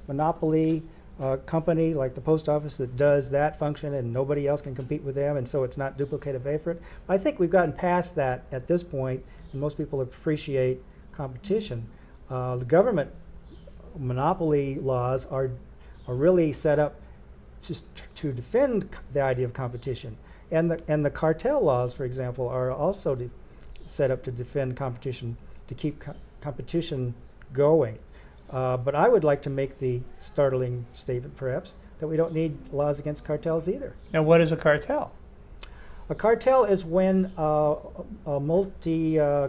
monopoly company like the post office that does that function and nobody else can compete with them, and so it's not duplicative effort. I think we've gotten past that at this point, and most people appreciate competition. The government monopoly laws are really set up just to defend the idea of competition. And the cartel laws, for example, are also set up to defend competition, to keep competition going. But I would like to make the startling statement, perhaps, that we don't need laws against cartels either. Now, what is a cartel? A cartel is when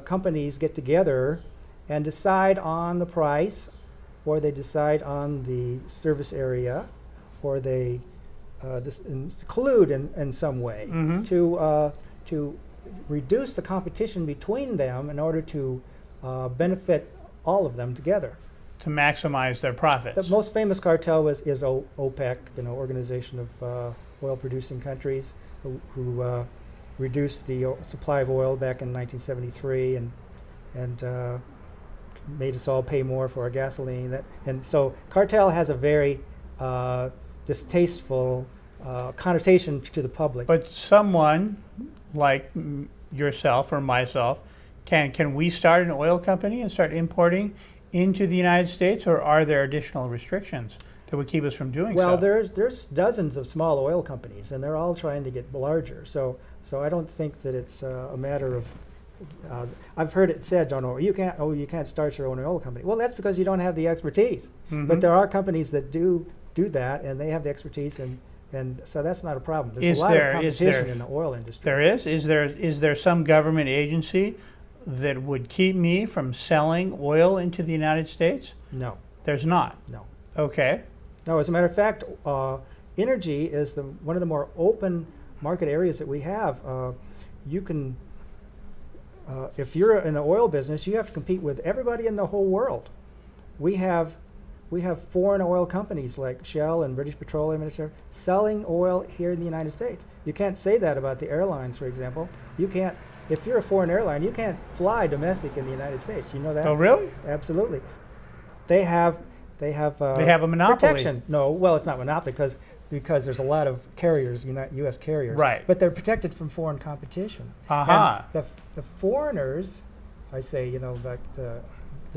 companies get together and decide on the price, or they decide on the service area, or they collude in some way to reduce the competition between them in order to benefit all of them together. To maximize their profits. The most famous cartel is OPEC, Organization of Oil-Producing Countries, who reduced the supply of oil back in 1973 and made us all pay more for our gasoline. And so cartel has a very distasteful connotation to the public. But someone like yourself or myself, can we start an oil company and start importing into the United States, or are there additional restrictions that would keep us from doing so? Well, there's dozens of small oil companies, and they're all trying to get larger. So I don't think that it's a matter of. I've heard it said, you can't start your own oil company. Well, that's because you don't have the expertise. But there are companies that do that, and they have the expertise, and so that's not a problem. There's a lot of competition in the oil industry. There is? Is there some government agency that would keep me from selling oil into the United States? No. There's not? No. Okay. No, as a matter of fact, energy is one of the more open market areas that we have. You can, if you're in the oil business, you have to compete with everybody in the whole world. We have foreign oil companies like Shell and British Petroleum selling oil here in the United States. You can't say that about the airlines, for example. You can't. If you're a foreign airline, you can't fly domestic in the United States. You know that? Oh, really? Absolutely. They have a monopoly. Protection. No, well, it's not monopoly because there's a lot of carriers, U.S. carriers. Right. But they're protected from foreign competition. Aha. And the foreigners, I say, like the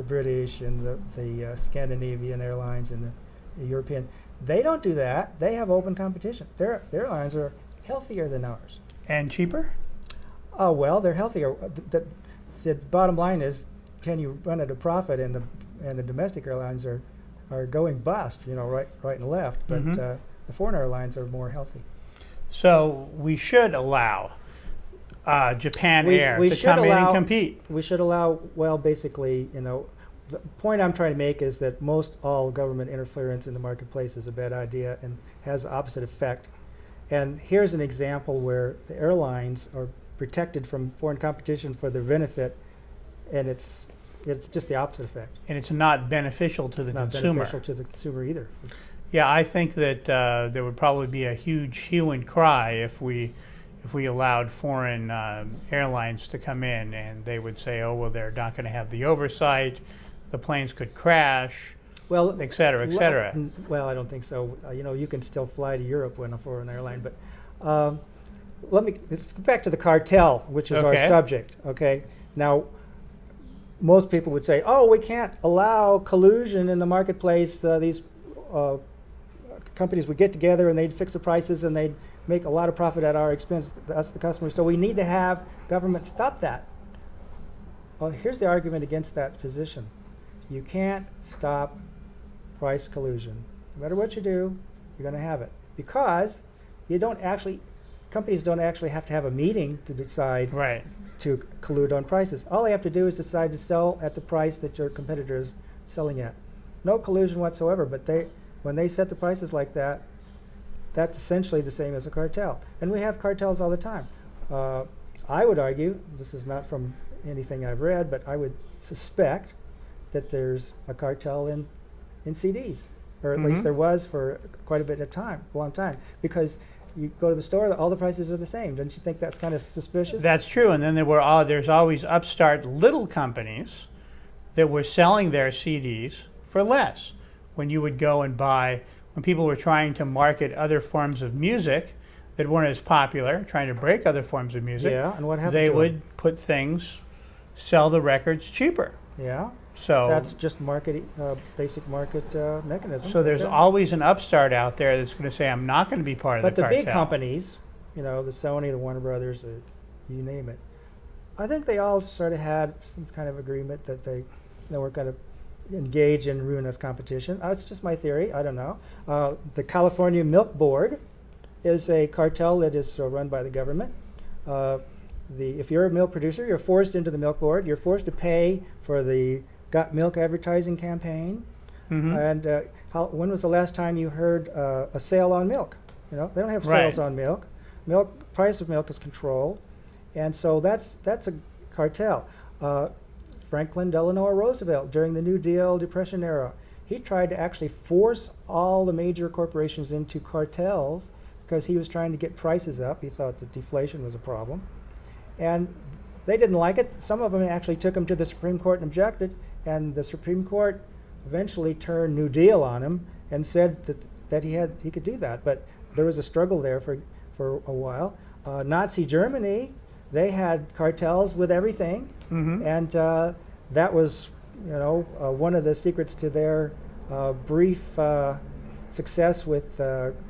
British and the Scandinavian airlines and the European, they don't do that. They have open competition. Their airlines are healthier than ours. And cheaper? Oh, well, they're healthier. The bottom line is, can you run at a profit? And the domestic airlines are going bust, right and left. But the foreign airlines are more healthy. So we should allow Japan Air to come in and compete. We should allow. Well, basically, the point I'm trying to make is that most all government interference in the marketplace is a bad idea and has the opposite effect. And here's an example where the airlines are protected from foreign competition for their benefit, and it's just the opposite effect. And it's not beneficial to the consumer. It's not beneficial to the consumer either. Yeah, I think that there would probably be a huge hue and cry if we allowed foreign airlines to come in, and they would say, oh, well, they're not going to have the oversight, the planes could crash, well, et cetera, et cetera. Well, I don't think so. You can still fly to Europe on a foreign airline, but let's go back to the cartel, which is our subject. Okay. Now, most people would say, "Oh, we can't allow collusion in the marketplace. These companies would get together and they'd fix the prices and they'd make a lot of profit at our expense, us the customers. So we need to have government stop that." Well, here's the argument against that position: you can't stop price collusion. No matter what you do, you're going to have it, because companies don't actually have to have a meeting to decide to collude on prices. All they have to do is decide to sell at the price that your competitor is selling at. No collusion whatsoever, but when they set the prices like that, that's essentially the same as a cartel. And we have cartels all the time. I would argue, this is not from anything I've read, but I would suspect that there's a cartel in CDs, or at least there was for quite a long time, because you go to the store, all the prices are the same. Don't you think that's kind of suspicious? That's true. And then there's always upstart little companies that were selling their CDs for less, when you would go and buy, when people were trying to market other forms of music that weren't as popular, trying to break other forms of music, Yeah, and what happened they to 'em? would put things, sell the records cheaper. Yeah, So that's just basic market mechanism. so there's Okay. always an upstart out there that's going to say, I'm not going to be part of But the the cartel. big companies, you know, the Sony, the Warner Brothers, you name it, I think they all sort of had some kind of agreement that they, weren't going to engage in ruinous competition. It's just my theory. I don't know. The California Milk Board is a cartel that is run by the government. If you're a milk producer, you're forced into the milk board. You're forced to pay for the Got Milk advertising campaign. Mhm. And when was the last time you heard a sale on milk? You know, they don't have sales Right. on milk. Price of milk is controlled, and so that's a cartel. Franklin Delano Roosevelt, during the New Deal Depression era, he tried to actually force all the major corporations into cartels because he was trying to get prices up. He thought that deflation was a problem, and they didn't like it. Some of them actually took him to the Supreme Court and objected, and the Supreme Court eventually turned New Deal on him and said that he could do that. But there was a struggle there for a while. Nazi Germany, they had cartels with everything, and that was, one of the secrets to their brief success with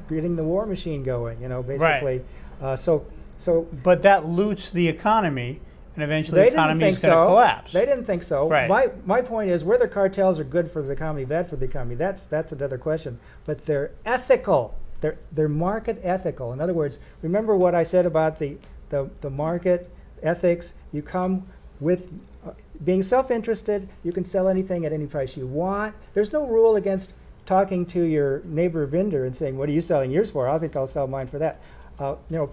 getting the war machine going. Basically. But that loots the economy, and eventually They the economy didn't is think going to so. collapse. They didn't think so. Right. My point is, whether cartels are good for the economy, bad for the economy, that's another question. But they're ethical. They're market ethical. In other words, remember what I said about the market ethics. You come with being self-interested. You can sell anything at any price you want. There's no rule against talking to your neighbor vendor and saying, "What are you selling yours for? I think I'll sell mine for that."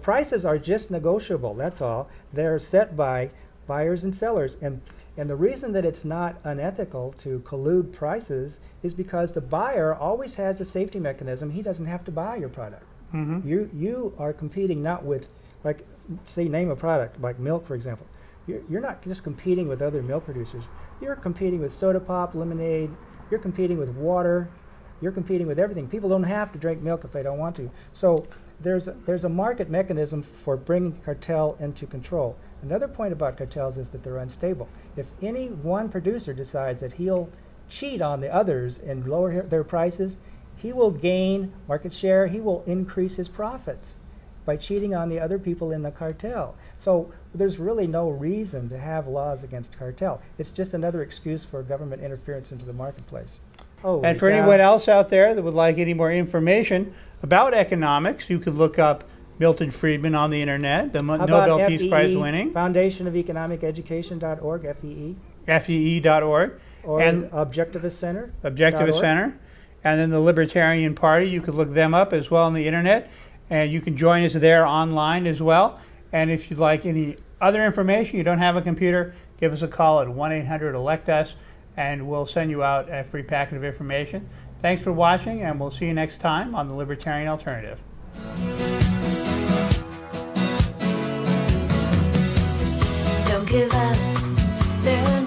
Prices are just negotiable. That's all. They're set by buyers and sellers, and the reason that it's not unethical to collude prices is because the buyer always has a safety mechanism. He doesn't have to buy your product. You are competing not with, like, say, name a product like milk, for example. You're not just competing with other milk producers. You're competing with soda pop, lemonade. You're competing with water. You're competing with everything. People don't have to drink milk if they don't want to. So there's a market mechanism for bringing cartel into control. Another point about cartels is that they're unstable. If any one producer decides that he'll cheat on the others and lower their prices, he will gain market share. He will increase his profits by cheating on the other people in the cartel. So there's really no reason to have laws against cartel. It's just another excuse for government interference into the marketplace. And for anyone else out there that would like any more information about economics, you could look up Milton Friedman on the internet, the Nobel Peace Prize winning. Foundation of Economic Education.org, FEE. FEE.org. Or and Objectivist Center. Objectivist Center. And then the Libertarian Party, you could look them up as well on the internet. And you can join us there online as well. And if you'd like any other information, you don't have a computer, give us a call at 1-800-ELECT-US, and we'll send you out a free packet of information. Thanks for watching, and we'll see you next time on The Libertarian Alternative. Don't give up. There